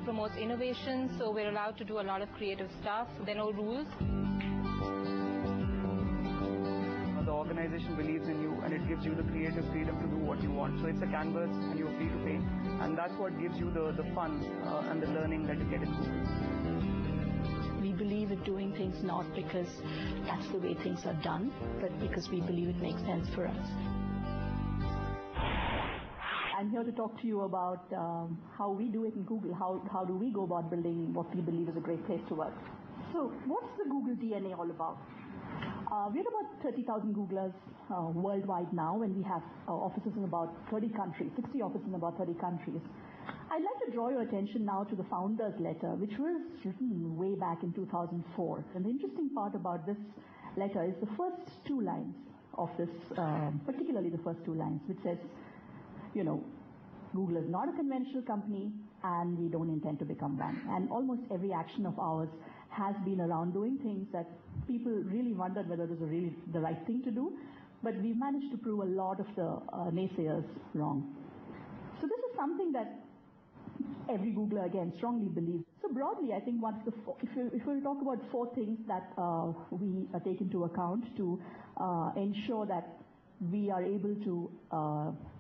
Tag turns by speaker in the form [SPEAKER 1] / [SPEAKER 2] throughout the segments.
[SPEAKER 1] promotes innovation, so we're allowed to do a lot of creative stuff. There are no rules.
[SPEAKER 2] The organization believes in you and it gives you the creative freedom to do what you want. So it's a canvas and you're free to paint, and that's what gives you the fun and the learning that you get in Google.
[SPEAKER 3] We believe in doing things not because that's the way things are done, but because we believe it makes sense for us.
[SPEAKER 4] I'm here to talk to you about how we do it in Google. How do we go about building what we believe is a great place to work? So what's the Google DNA all about? We're about 30,000 Googlers worldwide now, and we have offices in about 30 countries, 60 offices in about 30 countries. I'd like to draw your attention now to the founder's letter, which was written way back in 2004. And the interesting part about this letter is the first two lines of this, particularly the first two lines, which says, you know, Google is not a conventional company and we don't intend to become one. And almost every action of ours has been around doing things that people really wondered whether it was really the right thing to do, but we've managed to prove a lot of the naysayers wrong. So this is something that every Googler, again, strongly believes. So broadly, I think if we talk about four things that we take into account to ensure that we are able to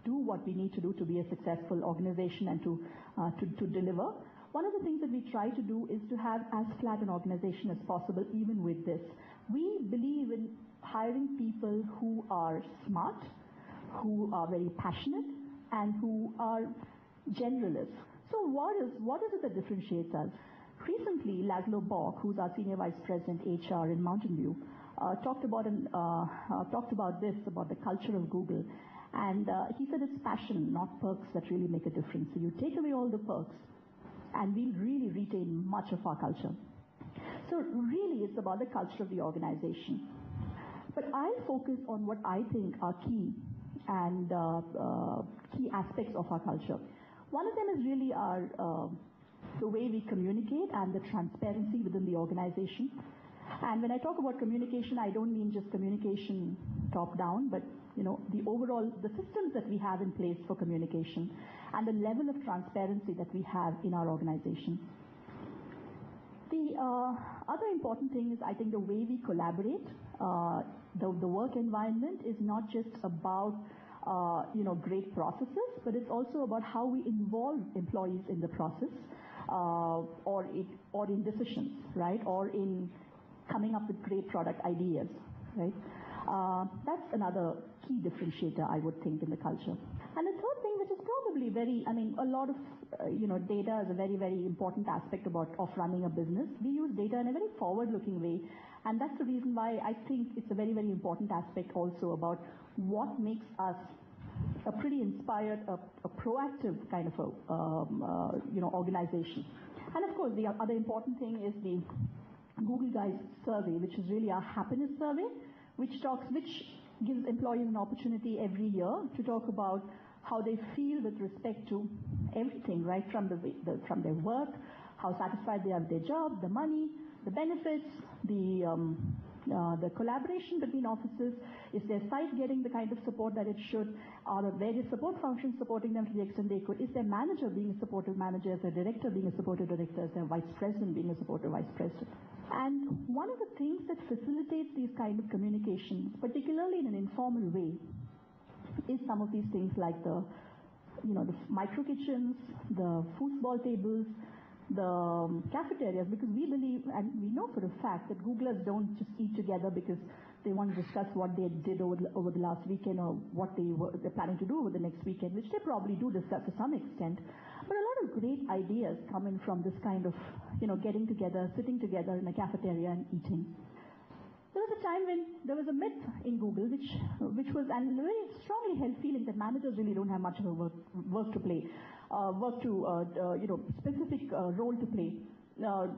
[SPEAKER 4] do what we need to do to be a successful organization and to deliver. One of the things that we try to do is to have as flat an organization as possible, even with this. We believe in hiring people who are smart, who are very passionate, and who are generalists. So what is it that differentiates us? Recently, Laszlo Bock, who's our Senior Vice President HR in Mountain View, talked about this, about the culture of Google. And he said it's passion, not perks, that really make a difference. So you take away all the perks, and we'll really retain much of our culture. So really it's about the culture of the organization. But I focus on what I think are key and key aspects of our culture. One of them is really the way we communicate and the transparency within the organization. And when I talk about communication, I don't mean just communication top down, but the overall, the systems that we have in place for communication and the level of transparency that we have in our organization. The other important thing is, I think, the way we collaborate. The work environment is not just about great processes, but it's also about how we involve employees in the process, or in decisions, right, or in coming up with great product ideas, right? That's another key differentiator, I would think, in the culture. And the third thing, which is probably a lot of data is a very, very important aspect of running a business. We use data in a very forward-looking way, and that's the reason why I think it's a very, very important aspect also about what makes us a pretty inspired, a proactive kind of organization. And of course, the other important thing is the Google Guys survey, which is really our happiness survey, which gives employees an opportunity every year to talk about how they feel with respect to everything, right, from their work, how satisfied they are with their job, the money, the benefits, the collaboration between offices. Is their site getting the kind of support that it should? Are the various support functions supporting them to the extent they could? Is their manager being a supportive manager? Is their director being a supportive director? Is their vice president being a supportive vice president? And one of the things that facilitates these kind of communications, particularly in an informal way, is some of these things like the micro kitchens, the foosball tables, the cafeterias, because we believe and we know for a fact that Googlers don't just eat together because they want to discuss what they did over the last weekend or what they're planning to do over the next weekend, which they probably do discuss to some extent. But a lot of great ideas come in from this kind of, getting together, sitting together in a cafeteria and eating. There was a time when there was a myth in Google, which was, and a very strongly held feeling that managers really don't have much of a work to play, specific role to play.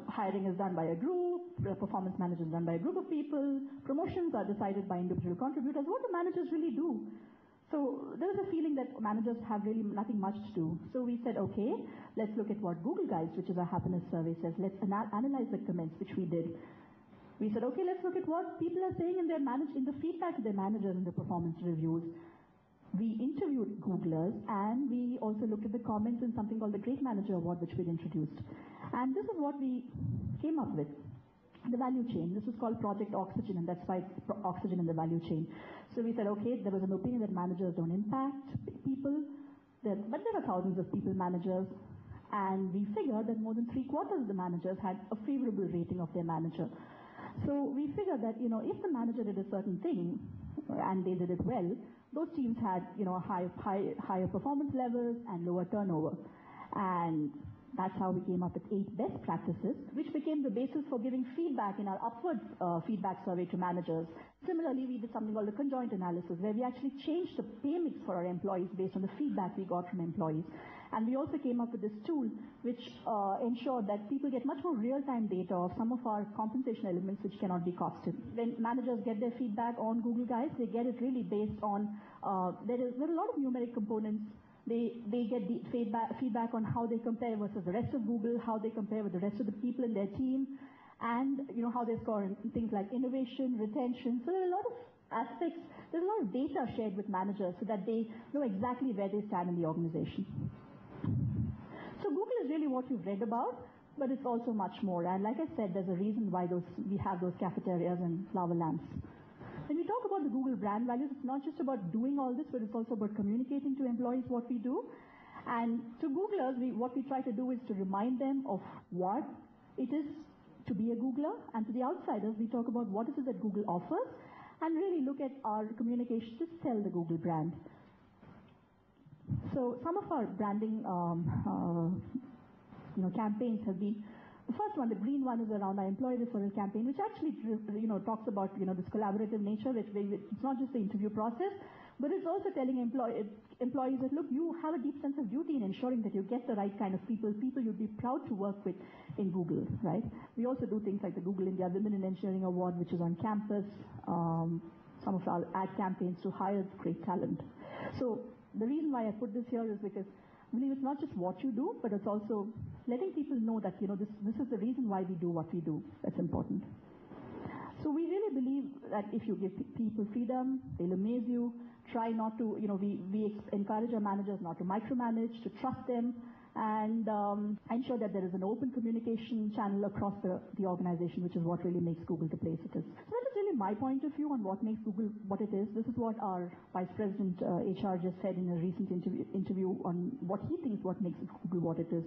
[SPEAKER 4] Hiring is done by a group, performance management is done by a group of people, promotions are decided by individual contributors. What do managers really do? So there was a feeling that managers have really nothing much to do. So we said, okay, let's look at what Google Guides, which is our happiness survey, says. Let's analyze the comments, which we did. We said, okay, let's look at what people are saying in the feedback to their managers in the performance reviews. we interviewed Googlers, and we also looked at the comments in something called the Great Manager Award, which we'd introduced. And this is what we came up with. The value chain. This was called Project Oxygen, and that's why it's oxygen in the value chain. So we said, okay, there was an opinion that managers don't impact people, but there are thousands of people managers, and we figured that more than 3/4 of the managers had a favorable rating of their manager. So we figured that, if the manager did a certain thing and they did it well, those teams had, higher performance levels and lower turnover. And that's how we came up with 8 best practices, which became the basis for giving feedback in our upward feedback survey to managers. Similarly, we did something called a conjoint analysis, where we actually changed the pay mix for our employees based on the feedback we got from employees. And we also came up with this tool which ensured that people get much more real-time data of some of our compensation elements which cannot be costed. When managers get their feedback on Google Guides, they get it really based on, there are a lot of numeric components. They get the feedback on how they compare versus the rest of Google, how they compare with the rest of the people in their team, and how they score in things like innovation, retention. So there are a lot of aspects, there's a lot of data shared with managers so that they know exactly where they stand in the organization. So Google is really what you've read about, but it's also much more. And like I said, there's a reason why we have those cafeterias and flower lamps. When we talk about the Google brand values, it's not just about doing all this, but it's also about communicating to employees what we do. And to Googlers, what we try to do is to remind them of what it is to be a Googler. And to the outsiders, we talk about what is it that Google offers, and really look at our communication to sell the Google brand. So some of our branding campaigns have been, the first one, the green one, is around our employee referral campaign, which actually talks about this collaborative nature. It's not just the interview process, but it's also telling employees that, look, you have a deep sense of duty in ensuring that you get the right kind of people you'd be proud to work with in Google, right? We also do things like the Google India Women in Engineering Award, which is on campus, some of our ad campaigns to hire great talent. So the reason why I put this here is because I believe it's not just what you do, but it's also letting people know that, this is the reason why we do what we do. That's important. So we really believe that if you give people freedom, they'll amaze you. Try not to, we encourage our managers not to micromanage, to trust them, and ensure that there is an open communication channel across the organization, which is what really makes Google the place it is. So that is really my point of view on what makes Google what it is. This is what our Vice President HR just said in a recent interview on what he thinks what makes Google what it is.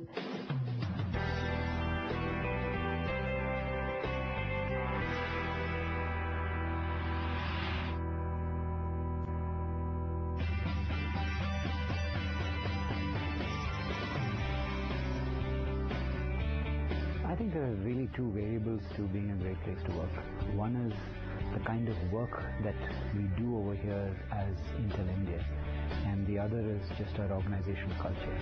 [SPEAKER 5] I think there are really 2 variables to being a great place to work. One is the kind of work that we do over here as Intel India, and the other is just our organizational culture.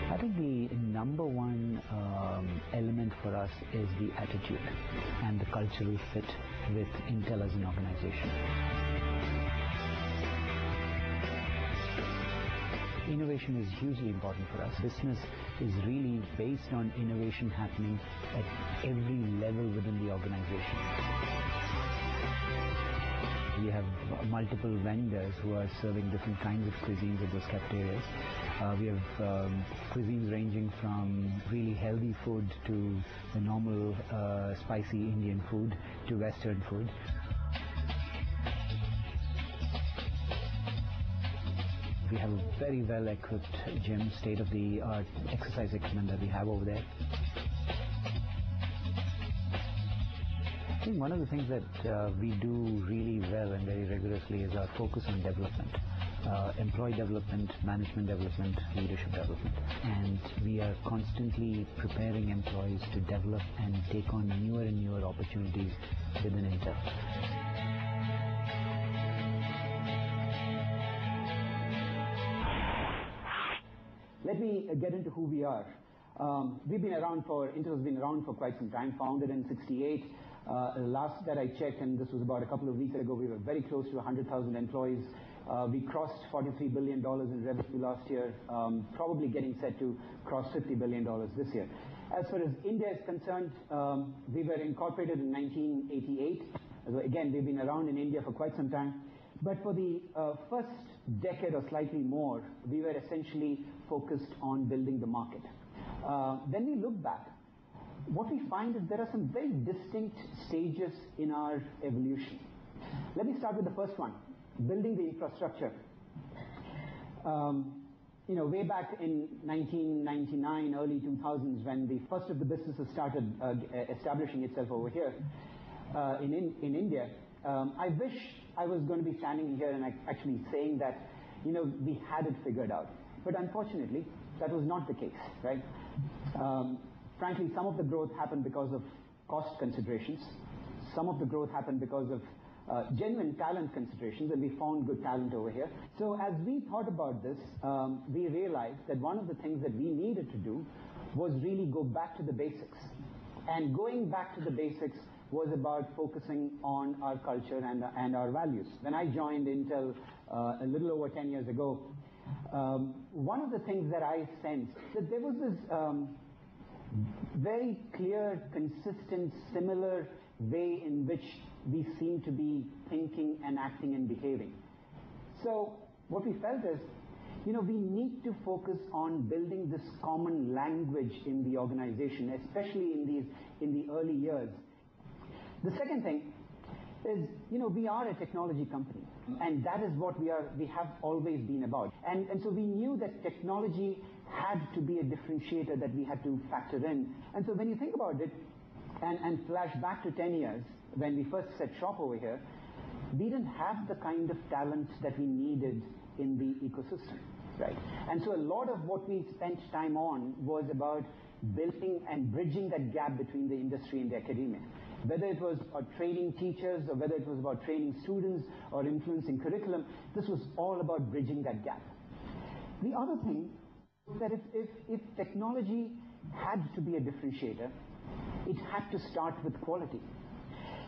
[SPEAKER 5] I think the number one element for us is the attitude and the cultural fit with Intel as an organization. Innovation is hugely important for us. Business is really based on innovation happening at every level within the organization. We have multiple vendors who are serving different kinds of cuisines at those cafeterias. We have cuisines ranging from really healthy food to the normal spicy Indian food to Western food. We have a very well-equipped gym, state-of-the-art exercise equipment that we have over there. I think one of the things that we do really well and very rigorously is our focus on development. Employee development, management development, leadership development. And we are constantly preparing employees to develop and take on newer and newer opportunities within Intel.
[SPEAKER 6] Let me get into who we are. Intel has been around for quite some time, founded in '68. Last that I checked, and this was about a couple of weeks ago, we were very close to 100,000 employees. We crossed $43 billion in revenue last year, probably getting set to cross $50 billion this year. As far as India is concerned, we were incorporated in 1988. Again, we've been around in India for quite some time. But for the first decade or slightly more, we were essentially focused on building the market. When we look back, what we find is there are some very distinct stages in our evolution. Let me start with the first one, building the infrastructure. Way back in 1999, early 2000s, when the first of the businesses started establishing itself over here in India, I wish I was going to be standing here and actually saying that, we had it figured out. But unfortunately, that was not the case, right? Frankly, some of the growth happened because of cost considerations. Some of the growth happened because of genuine talent considerations, and we found good talent over here. So as we thought about this, we realized that one of the things that we needed to do was really go back to the basics. And going back to the basics was about focusing on our culture and our values. When I joined Intel a little over 10 years ago, one of the things that I sensed that there was this very clear, consistent, similar way in which we seem to be thinking and acting and behaving. So what we felt is, we need to focus on building this common language in the organization, especially in the early years. The second thing is, we are a technology company, and that is what we have always been about. And so we knew that technology had to be a differentiator that we had to factor in. And so when you think about it, and flash back to 10 years, when we first set shop over here, we didn't have the kind of talent that we needed in the ecosystem, right? And so a lot of what we spent time on was about building and bridging that gap between the industry and the academia. Whether it was training teachers, or whether it was about training students or influencing curriculum, this was all about bridging that gap. The other thing is that if technology had to be a differentiator, it had to start with quality.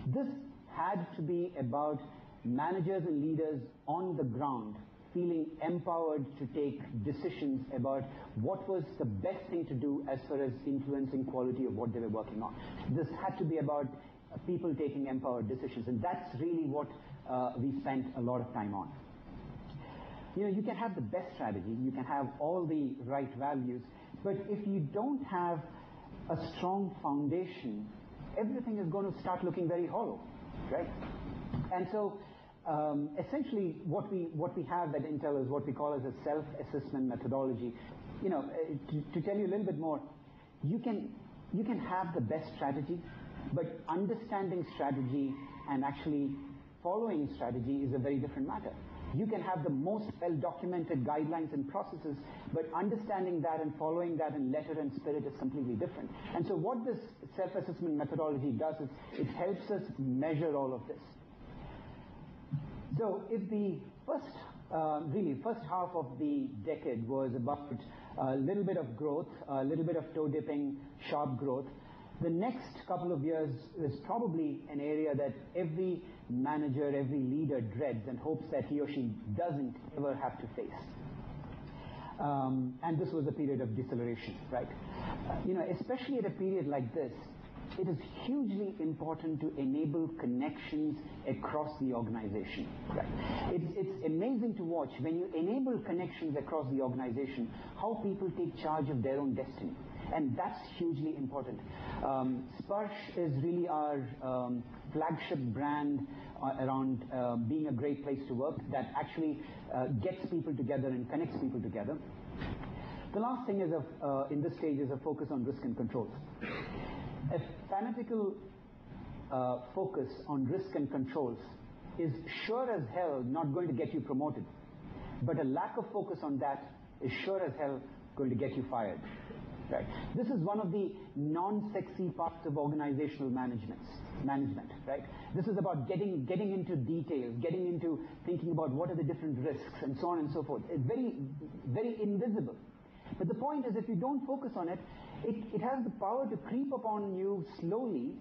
[SPEAKER 6] This had to be about managers and leaders on the ground feeling empowered to take decisions about what was the best thing to do as far as influencing quality of what they were working on. This had to be about people taking empowered decisions, and that's really what we spent a lot of time on. You can have the best strategy, you can have all the right values, but if you don't have a strong foundation, everything is going to start looking very hollow, right? And so essentially what we have at Intel is what we call as a self-assessment methodology. To tell you a little bit more, you can have the best strategy, but understanding strategy and actually following strategy is a very different matter. You can have the most well-documented guidelines and processes, but understanding that and following that in letter and spirit is completely different. And so what this self-assessment methodology does is it helps us measure all of this. So if the first half of the decade was about a little bit of growth, a little bit of toe-dipping, sharp growth, the next couple of years is probably an area that every manager, every leader dreads and hopes that he or she doesn't ever have to face. And this was a period of deceleration, right? Especially at a period like this, it is hugely important to enable connections across the organization, right? It's amazing to watch when you enable connections across the organization, how people take charge of their own destiny. And that's hugely important. Sparsh is really our flagship brand around being a great place to work that actually gets people together and connects people together. The last thing is in this stage is a focus on risk and controls. A fanatical focus on risk and controls is sure as hell not going to get you promoted. But a lack of focus on that is sure as hell going to get you fired. Right. This is one of the non-sexy parts of organizational management, right? This is about getting into details, getting into thinking about what are the different risks and so on and so forth. It's very, very invisible. But the point is, if you don't focus on it, it has the power to creep upon you slowly,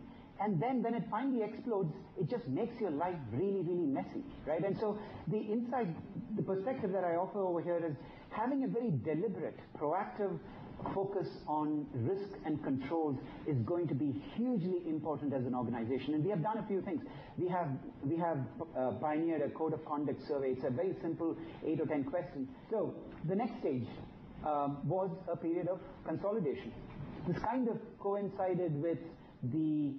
[SPEAKER 6] and then when it finally explodes, it just makes your life really, really messy, right? And so the perspective that I offer over here is having a very deliberate, proactive focus on risk and controls is going to be hugely important as an organization. And we have done a few things. We have pioneered a code of conduct survey. It's a very simple 8 or 10 questions. So the next stage was a period of consolidation. This kind of coincided with the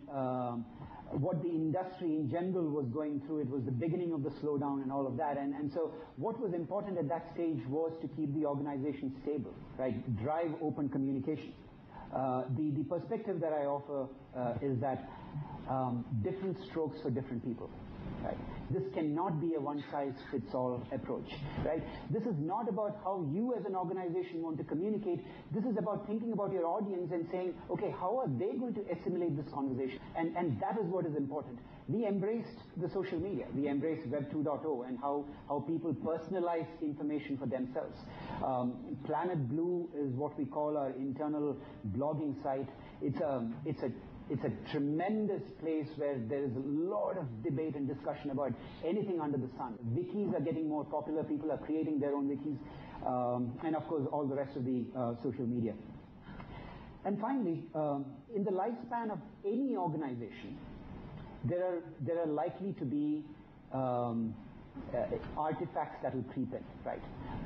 [SPEAKER 6] what the industry in general was going through. It was the beginning of the slowdown and all of that. And so what was important at that stage was to keep the organization stable, right? Drive open communication. The perspective that I offer is that different strokes for different people. Right? This cannot be a one-size-fits-all approach. Right? This is not about how you as an organization want to communicate. This is about thinking about your audience and saying, okay, how are they going to assimilate this conversation? And that is what is important. We embraced the social media. We embraced Web 2.0 and how people personalize information for themselves. Planet Blue is what we call our internal blogging site. It's a tremendous place where there is a lot of debate and discussion about anything under the sun. Wikis are getting more popular. People are creating their own wikis. And of course, all the rest of the social media. And finally, in the lifespan of any organization, there are likely to be artifacts that will creep in, right?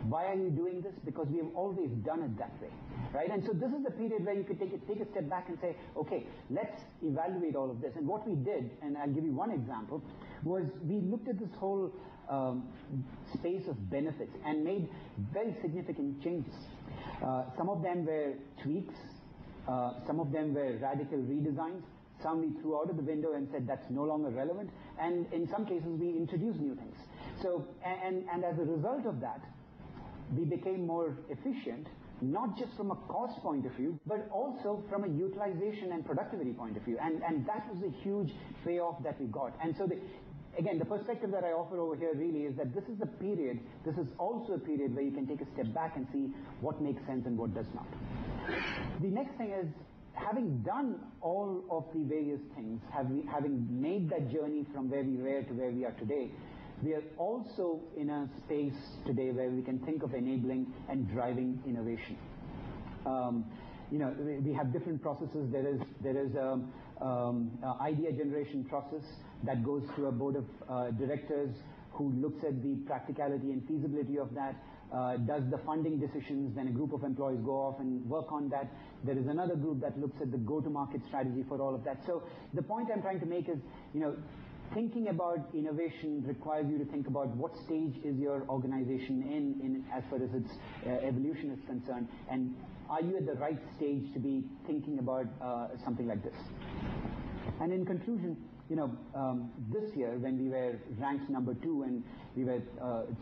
[SPEAKER 6] Why are you doing this? Because we have always done it that way, right? And so this is the period where you could take a step back and say, okay, let's evaluate all of this. And what we did, and I'll give you one example, was we looked at this whole space of benefits and made very significant changes. Some of them were tweaks, some of them were radical redesigns. Some we threw out of the window and said that's no longer relevant, and in some cases we introduced new things. So, and as a result of that, we became more efficient, not just from a cost point of view, but also from a utilization and productivity point of view. And that was a huge payoff that we got. And so again, the perspective that I offer over here really is that this is also a period where you can take a step back and see what makes sense and what does not. The next thing is, having done all of the various things, having made that journey from where we were to where we are today, we are also in a space today where we can think of enabling and driving innovation. We have different processes. There is idea generation process that goes through a board of directors who looks at the practicality and feasibility of that, does the funding decisions, then a group of employees go off and work on that. There is another group that looks at the go-to-market strategy for all of that. So the point I'm trying to make is, thinking about innovation requires you to think about what stage is your organization in as far as its evolution is concerned, and are you at the right stage to be thinking about something like this. And in conclusion, this year when we were ranked number 2 and we were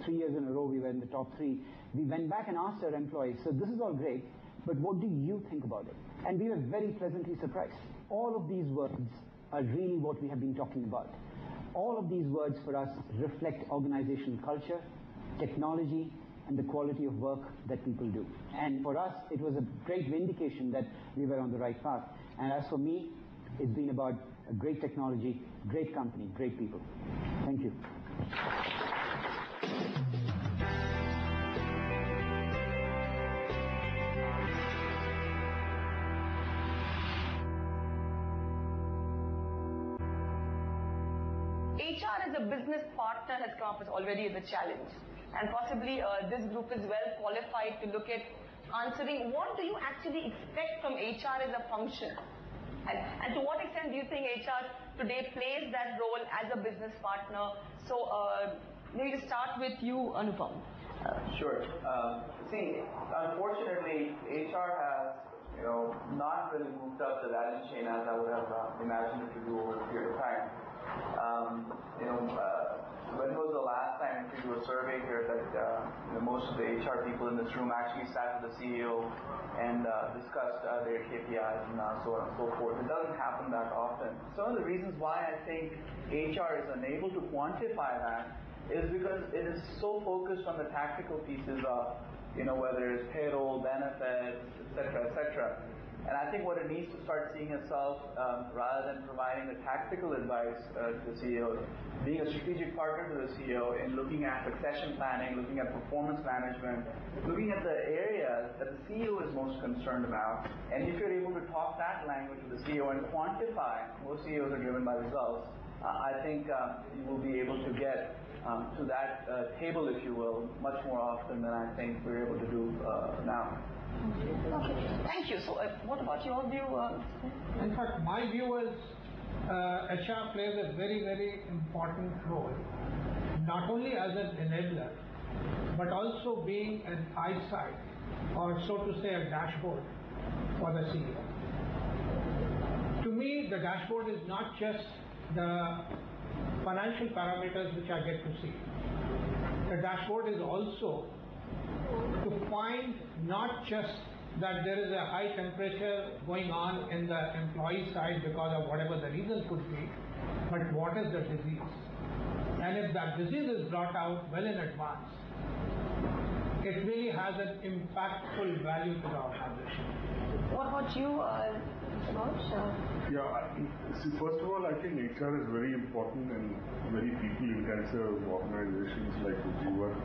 [SPEAKER 6] 3 years in a row we were in the top 3, we went back and asked our employees, so this is all great, but what do you think about it? And we were very pleasantly surprised. All of these words are really what we have been talking about. All of these words for us reflect organizational culture, technology, and the quality of work that people do. And for us, it was a great vindication that we were on the right path. And as for me, it's been about a great technology, great company, great people. Thank you.
[SPEAKER 7] HR as a business partner has come up as already as a challenge, and possibly this group is well qualified to look at answering what do you actually expect from HR as a function, and to what extent do you think HR today plays that role as a business partner. So maybe to start with you, Anupam.
[SPEAKER 8] Sure. See, unfortunately, HR has not really moved up the value chain as I would have imagined it to do over a period of time. When was the last time we do a survey here that most of the HR people in this room actually sat with the CEO and discussed their KPIs and so on and so forth? It doesn't happen that often. Some of the reasons why I think HR is unable to quantify that is because it is so focused on the tactical pieces of whether it's payroll, benefits, etc., etc. And I think what it needs to start seeing itself, rather than providing the tactical advice to the CEO, being a strategic partner to the CEO in looking at succession planning, looking at performance management, looking at the areas that the CEO is most concerned about. And if you're able to talk that language to the CEO and quantify, most CEOs are driven by results, I think you will be able to get to that table, if you will, much more often than I think we're able to do now.
[SPEAKER 7] Okay, thank you. So what about your view?
[SPEAKER 9] In fact, my view is HR plays a very, very important role, not only as an enabler, but also being an eyesight, or so to say a dashboard for the CEO. To me, the dashboard is not just the financial parameters which I get to see. The dashboard is also to find not just that there is a high temperature going on in the employee side because of whatever the reason could be, but what is the disease? And if that disease is brought out well in advance, it really has an impactful value to the organization.
[SPEAKER 7] What about you, George?
[SPEAKER 10] See, first of all, I think HR is very important in very people-intensive organizations like Ujjivan.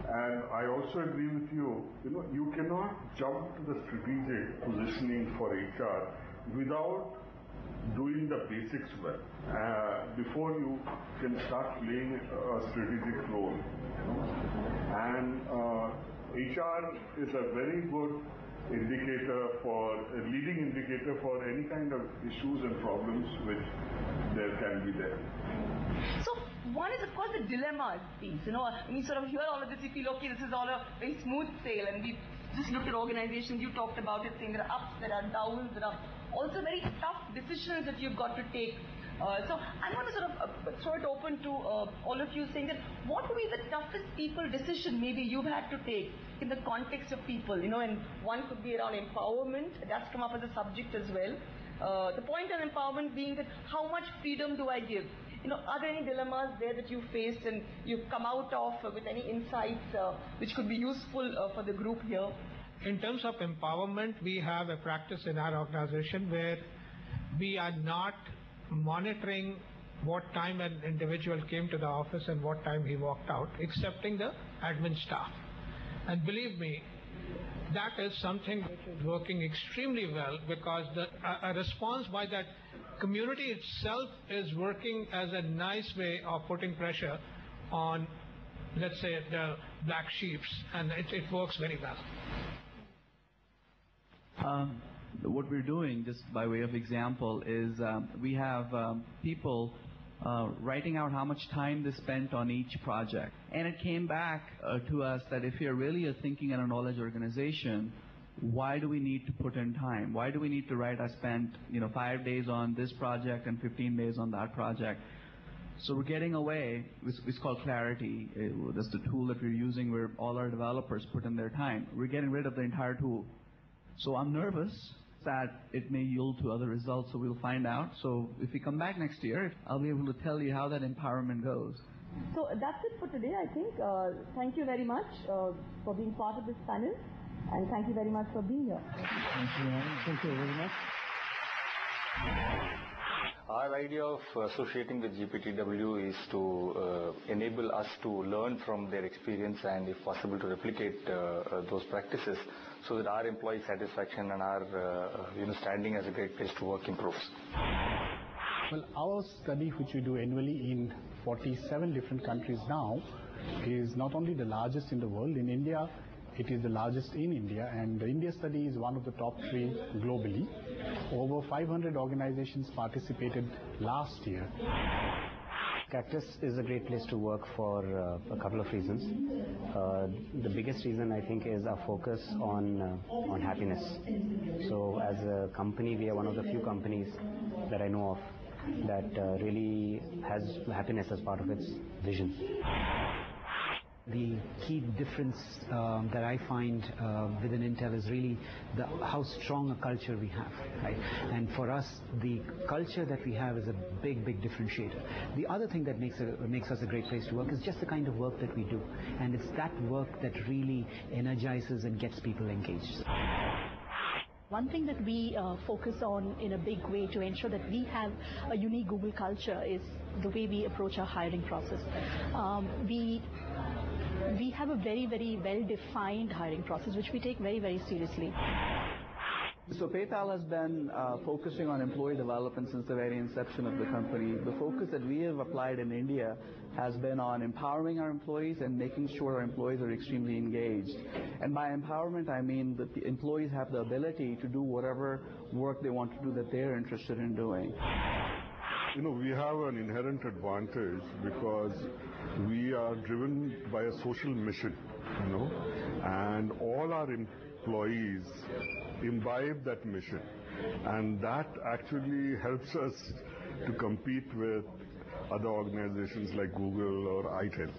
[SPEAKER 10] And I also agree with you, you cannot jump to the strategic positioning for HR without doing the basics well, before you can start playing a strategic role. And HR is a very good indicator a leading indicator for any kind of issues and problems which there can be there.
[SPEAKER 7] So one is of course the dilemmas piece. When you sort of hear all of this, you feel okay, this is all a very smooth sail, and we just looked at organizations, you talked about it, saying there are ups, there are downs, there are also very tough decisions that you've got to take. So I'm going to sort of throw it open to all of you, saying that what would be the toughest people decision maybe you've had to take in the context of people, and one could be around empowerment. That's come up as a subject as well. The point on empowerment being that how much freedom do I give? Are there any dilemmas there that you faced and you've come out of with any insights which could be useful for the group here?
[SPEAKER 9] In terms of empowerment, we have a practice in our organization where we are not monitoring what time an individual came to the office and what time he walked out, excepting the admin staff. And believe me, that is something which is working extremely well, because a response by that community itself is working as a nice way of putting pressure on, let's say, the black sheeps, and it works very well.
[SPEAKER 8] What we're doing, just by way of example, is we have people writing out how much time they spent on each project. And it came back to us that if you're really a thinking and a knowledge organization, why do we need to put in time? Why do we need to write, I spent 5 days on this project and 15 days on that project? So we're getting away, it's called Clarity. That's the tool that we're using where all our developers put in their time. We're getting rid of the entire tool. So I'm nervous that it may yield to other results, so we'll find out. So if we come back next year, I'll be able to tell you how that empowerment goes.
[SPEAKER 4] So that's it for today, I think. Thank you very much for being part of this panel, and thank you very much for being here.
[SPEAKER 5] Thank you very much.
[SPEAKER 11] Our idea of associating with GPTW is to enable us to learn from their experience and, if possible, to replicate those practices so that our employee satisfaction and our standing as a great place to work improves.
[SPEAKER 12] Well, our study, which we do annually in 47 different countries now, is not only the largest in the world. In India, it is the largest in India, and the India study is one of the top 3 globally. Over 500 organizations participated last year.
[SPEAKER 13] Cactus is a great place to work for a couple of reasons. The biggest reason, I think, is our focus on happiness. So as a company, we are one of the few companies that I know of that really has happiness as part of its vision.
[SPEAKER 5] The key difference that I find within Intel is really how strong a culture we have, right? And for us, the culture that we have is a big, big differentiator. The other thing that makes us a great place to work is just the kind of work that we do. And it's that work that really energizes and gets people engaged.
[SPEAKER 3] One thing that we focus on in a big way to ensure that we have a unique Google culture is the way we approach our hiring process. We have a very, very well-defined hiring process, which we take very, very seriously.
[SPEAKER 2] So PayPal has been focusing on employee development since the very inception of the company. The focus that we have applied in India has been on empowering our employees and making sure our employees are extremely engaged. And by empowerment, I mean that the employees have the ability to do whatever work they want to do that they're interested in doing.
[SPEAKER 10] You know, we have an inherent advantage because we are driven by a social mission, you know, and all our employees imbibe that mission, and that actually helps us to compete with other organizations like Google or ITEL.